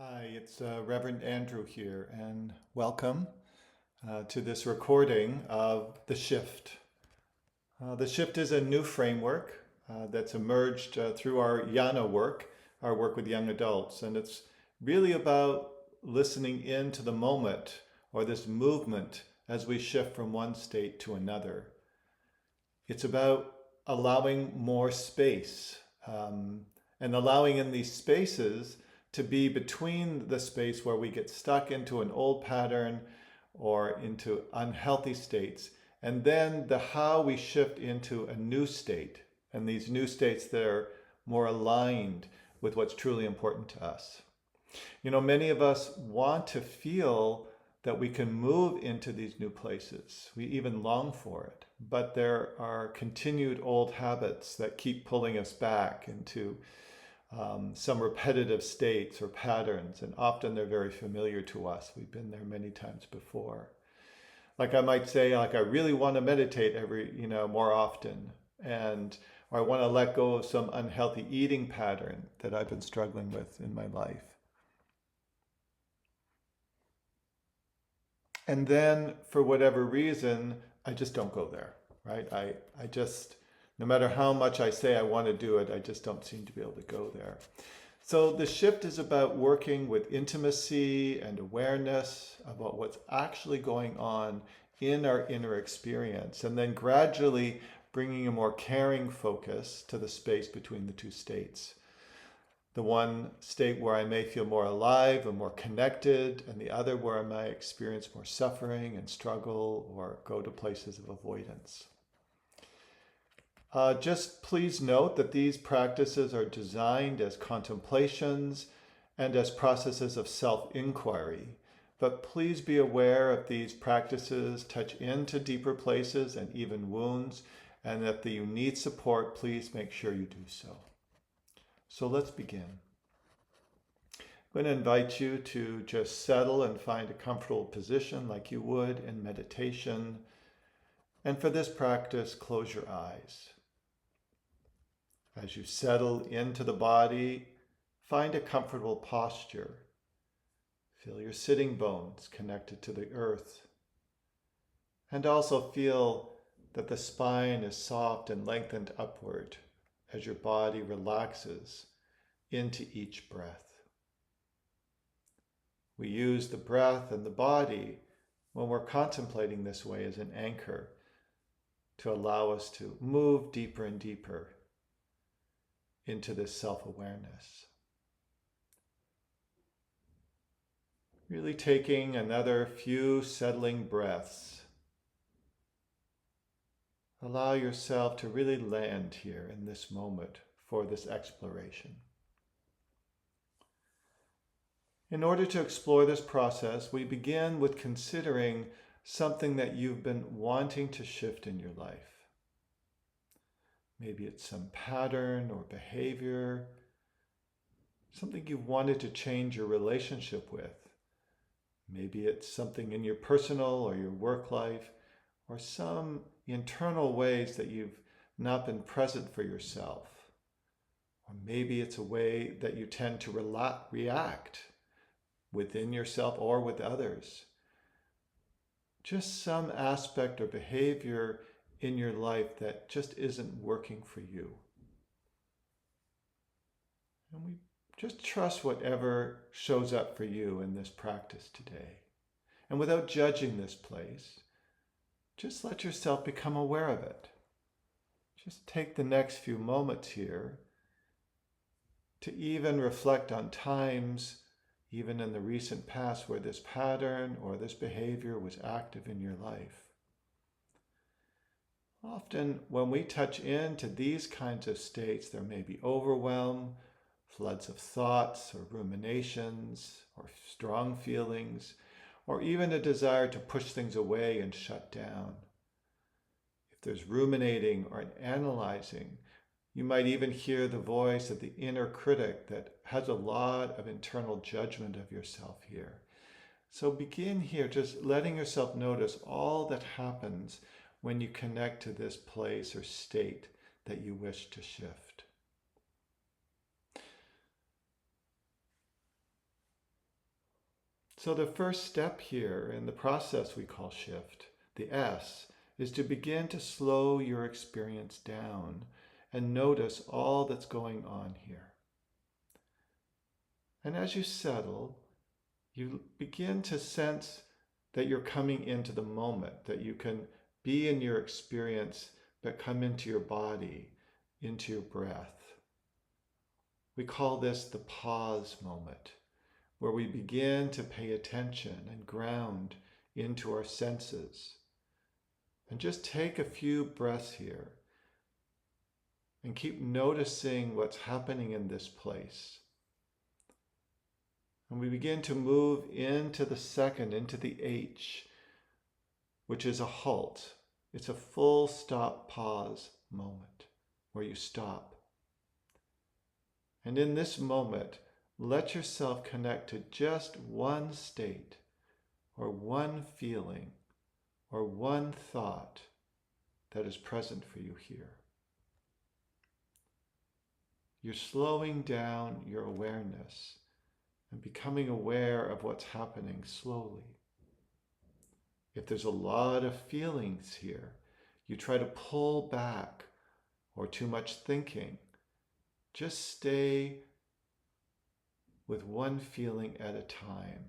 Hi, it's Reverend Andrew here, and welcome to this recording of The Shift. The Shift is a new framework that's emerged through our Yana work, our work with young adults, and it's really about listening into the moment or this movement as we shift from one state to another. It's about allowing more space and allowing in these spaces to be between the space where we get stuck into an old pattern or into unhealthy states, and then the how we shift into a new state, and these new states that are more aligned with what's truly important to us. You know, many of us want to feel that we can move into these new places. We even long for it, but there are continued old habits that keep pulling us back into some repetitive states or patterns, and often they're very familiar to us. We've been there many times before. Like I might say, like I really want to meditate more often, or I want to let go of some unhealthy eating pattern that I've been struggling with in my life. And then for whatever reason, I just don't go there, right? I just, no matter how much I say I want to do it, I just don't seem to be able to go there. So the shift is about working with intimacy and awareness about what's actually going on in our inner experience, and then gradually bringing a more caring focus to the space between the two states. The one state where I may feel more alive and more connected, and the other where I might experience more suffering and struggle or go to places of avoidance. Just please note that these practices are designed as contemplations and as processes of self-inquiry. But please be aware if these practices touch into deeper places and even wounds, and if you need support, please make sure you do so. So let's begin. I'm going to invite you to just settle and find a comfortable position like you would in meditation. And for this practice, close your eyes. As you settle into the body, find a comfortable posture. Feel your sitting bones connected to the earth. And also feel that the spine is soft and lengthened upward as your body relaxes into each breath. We use the breath and the body when we're contemplating this way as an anchor to allow us to move deeper and deeper into this self-awareness. Really taking another few settling breaths. Allow yourself to really land here in this moment for this exploration. In order to explore this process, we begin with considering something that you've been wanting to shift in your life. Maybe it's some pattern or behavior, something you wanted to change your relationship with. Maybe it's something in your personal or your work life, or some internal ways that you've not been present for yourself. Or maybe it's a way that you tend to react within yourself or with others. Just some aspect or behavior in your life that just isn't working for you. And we just trust whatever shows up for you in this practice today. And without judging this place, just let yourself become aware of it. Just take the next few moments here to even reflect on times, even in the recent past, where this pattern or this behavior was active in your life. Often when we touch into these kinds of states, there may be overwhelm, floods of thoughts or ruminations or strong feelings, or even a desire to push things away and shut down. If there's ruminating or analyzing, you might even hear the voice of the inner critic that has a lot of internal judgment of yourself here. So begin here just letting yourself notice all that happens when you connect to this place or state that you wish to shift. So the first step here in the process we call shift, the S, is to begin to slow your experience down and notice all that's going on here. And as you settle, you begin to sense that you're coming into the moment, that you can be in your experience, but come into your body, into your breath. We call this the pause moment, where we begin to pay attention and ground into our senses. And just take a few breaths here and keep noticing what's happening in this place. And we begin to move into the second, into the H, which is a halt. It's a full stop pause moment where you stop. And in this moment, let yourself connect to just one state or one feeling or one thought that is present for you here. You're slowing down your awareness and becoming aware of what's happening slowly. If there's a lot of feelings here, you try to pull back, or too much thinking. Just stay with one feeling at a time,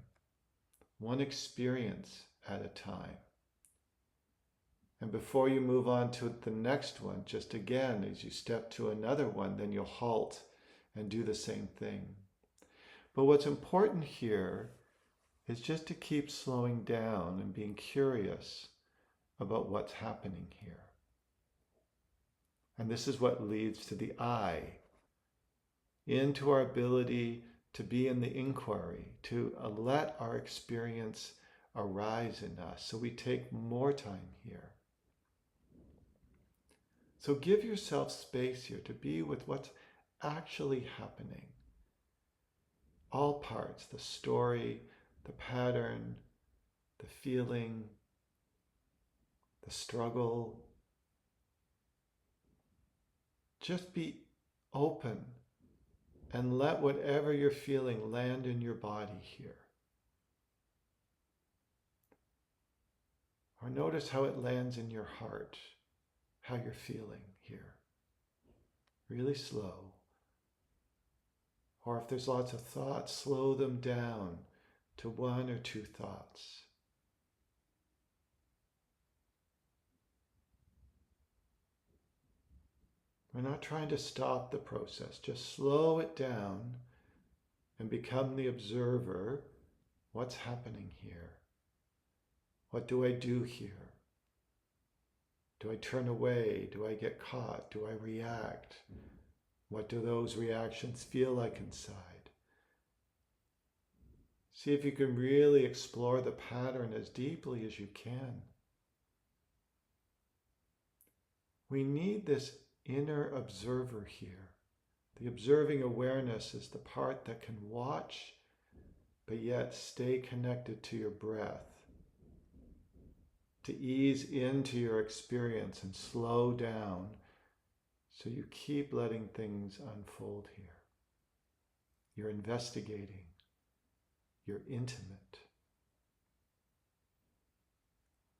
one experience at a time. And before you move on to the next one, just again, as you step to another one, then you'll halt and do the same thing. But what's important here is just to keep slowing down and being curious about what's happening here. And this is what leads to the I, into our ability to be in the inquiry, to let our experience arise in us. So we take more time here. So give yourself space here to be with what's actually happening. All parts, the story, the pattern, the feeling, the struggle. Just be open and let whatever you're feeling land in your body here. Or notice how it lands in your heart, how you're feeling here. Really slow. Or if there's lots of thoughts, slow them down to one or two thoughts. We're not trying to stop the process, just slow it down and become the observer. What's happening here? What do I do here? Do I turn away? Do I get caught? Do I react? What do those reactions feel like inside? See if you can really explore the pattern as deeply as you can. We need this inner observer here. The observing awareness is the part that can watch, but yet stay connected to your breath, to ease into your experience and slow down so you keep letting things unfold here. You're investigating. You're intimate.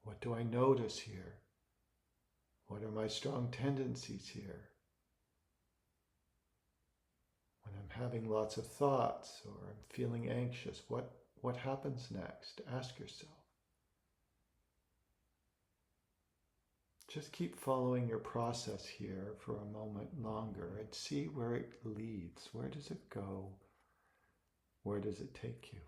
What do I notice here? What are my strong tendencies here? When I'm having lots of thoughts or I'm feeling anxious, what happens next? Ask yourself. Just keep following your process here for a moment longer and see where it leads. Where does it go? Where does it take you?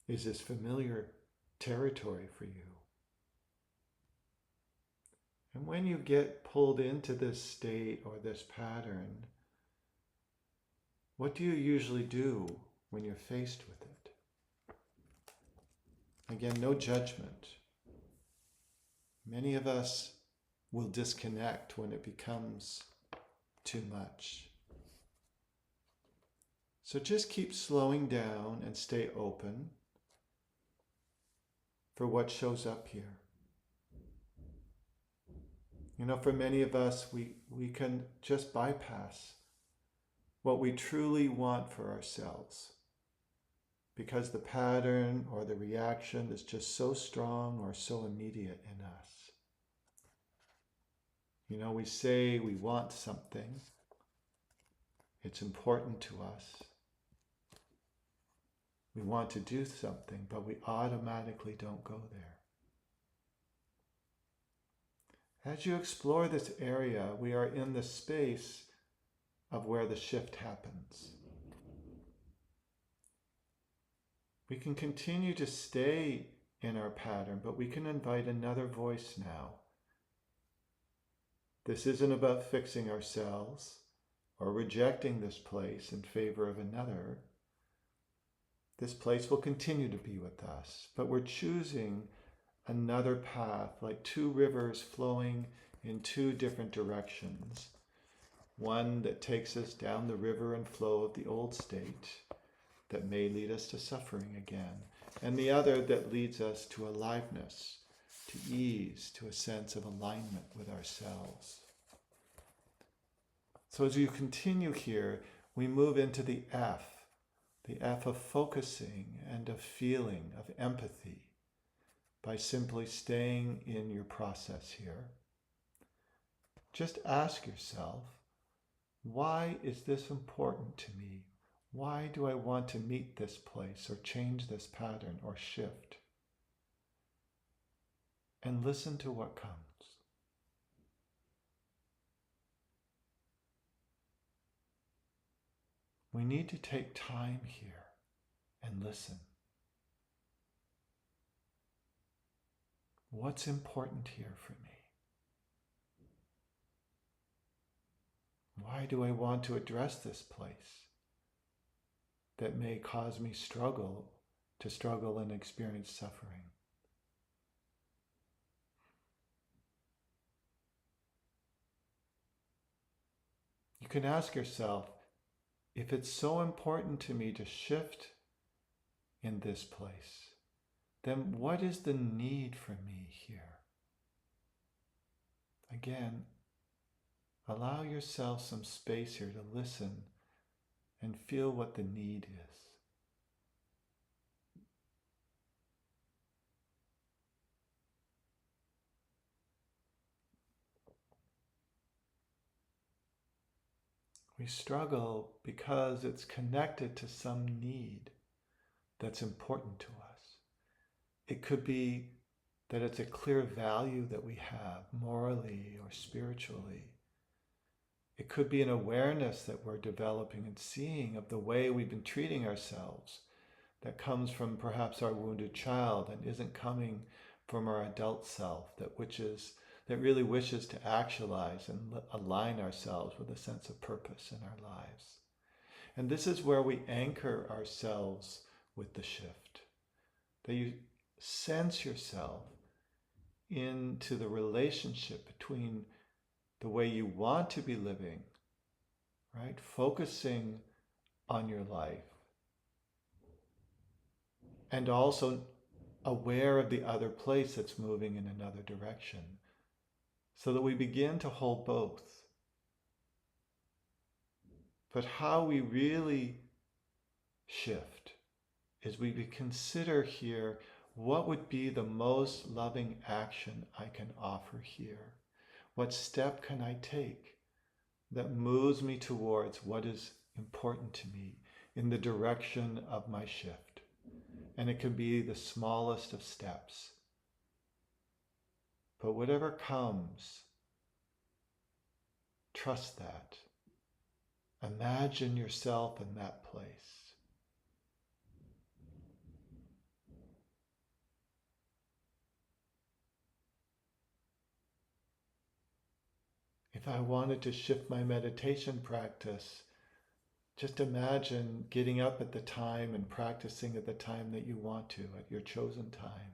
Is this familiar territory for you? And when you get pulled into this state or this pattern, what do you usually do when you're faced with it? Again, no judgment. Many of us will disconnect when it becomes too much. So just keep slowing down and stay open for what shows up here. You know, for many of us, we can just bypass what we truly want for ourselves because the pattern or the reaction is just so strong or so immediate in us. You know, we say we want something, it's important to us. We want to do something, but we automatically don't go there. As you explore this area, we are in the space of where the shift happens. We can continue to stay in our pattern, but we can invite another voice now. This isn't about fixing ourselves or rejecting this place in favor of another. This place will continue to be with us, but we're choosing another path, like two rivers flowing in two different directions. One that takes us down the river and flow of the old state that may lead us to suffering again, and the other that leads us to aliveness, to ease, to a sense of alignment with ourselves. So as you continue here, we move into the F of focusing and of feeling, of empathy, by simply staying in your process here. Just ask yourself, why is this important to me? Why do I want to meet this place or change this pattern or shift? And listen to what comes. We need to take time here and listen. What's important here for me? Why do I want to address this place that may cause me to struggle and experience suffering? You can ask yourself, if it's so important to me to shift in this place, then what is the need for me here? Again, allow yourself some space here to listen and feel what the need is. We struggle because it's connected to some need that's important to us. It could be that it's a clear value that we have morally or spiritually. It could be an awareness that we're developing and seeing of the way we've been treating ourselves that comes from perhaps our wounded child and isn't coming from our adult self that really wishes to actualize and align ourselves with a sense of purpose in our lives. And this is where we anchor ourselves with the shift. That you sense yourself into the relationship between the way you want to be living, right? Focusing on your life. And also aware of the other place that's moving in another direction. So that we begin to hold both. But how we really shift is we consider here, what would be the most loving action I can offer here? What step can I take that moves me towards what is important to me in the direction of my shift? And it can be the smallest of steps. But whatever comes, trust that. Imagine yourself in that place. If I wanted to shift my meditation practice, just imagine getting up at the time and practicing at the time that you want to, at your chosen time.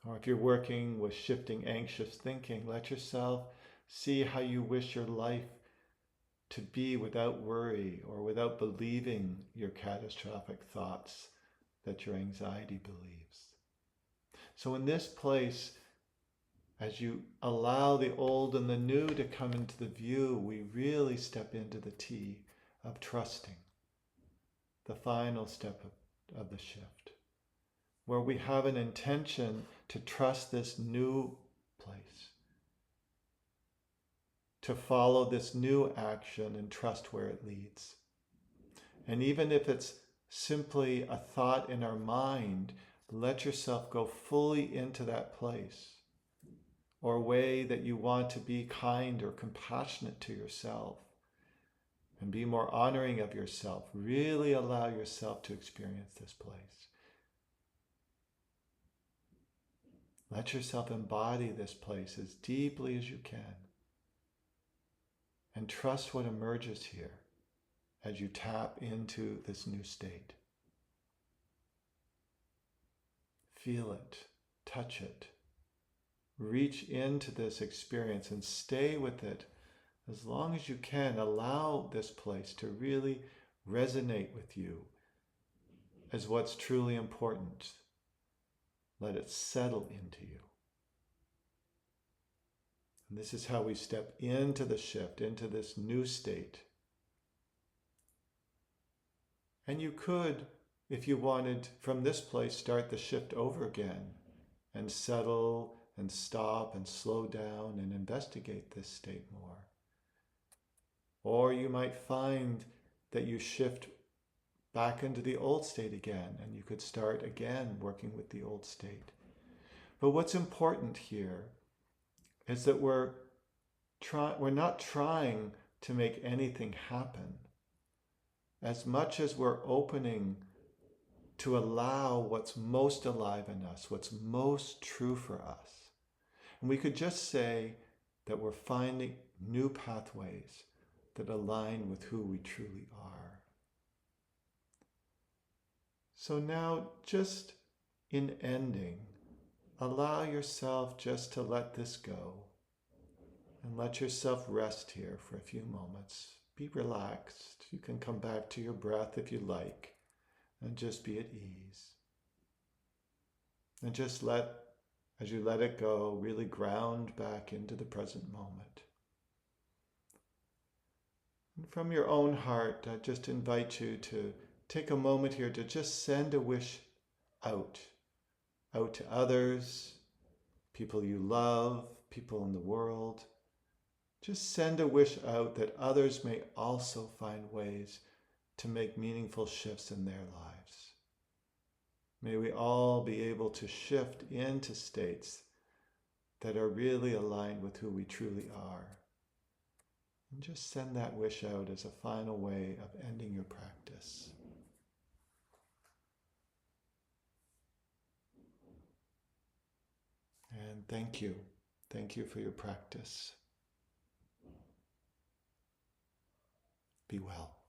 Or if you're working with shifting anxious thinking, let yourself see how you wish your life to be without worry or without believing your catastrophic thoughts that your anxiety believes. So in this place, as you allow the old and the new to come into the view, we really step into the T of trusting, the final step of the shift, where we have an intention to trust this new place, to follow this new action and trust where it leads. And even if it's simply a thought in our mind, let yourself go fully into that place, or a way that you want to be kind or compassionate to yourself and be more honoring of yourself. Really allow yourself to experience this place. Let yourself embody this place as deeply as you can. And trust what emerges here as you tap into this new state. Feel it, touch it. Reach into this experience and stay with it as long as you can. Allow this place to really resonate with you as what's truly important. Let it settle into you. And this is how we step into the shift, into this new state. And you could, if you wanted, from this place, start the shift over again and settle and stop and slow down and investigate this state more. Or you might find that you shift back into the old state again, and you could start again working with the old state. But what's important here is that we're not trying to make anything happen, as much as we're opening to allow what's most alive in us, what's most true for us. And we could just say that we're finding new pathways that align with who we truly are. So now, just in ending, allow yourself just to let this go and let yourself rest here for a few moments. Be relaxed. You can come back to your breath if you like, and just be at ease. And just as you let it go, really ground back into the present moment. And from your own heart, I just invite you to take a moment here to just send a wish out to others, people you love, people in the world. Just send a wish out that others may also find ways to make meaningful shifts in their lives. May we all be able to shift into states that are really aligned with who we truly are. And just send that wish out as a final way of ending your practice. And thank you. Thank you for your practice. Be well.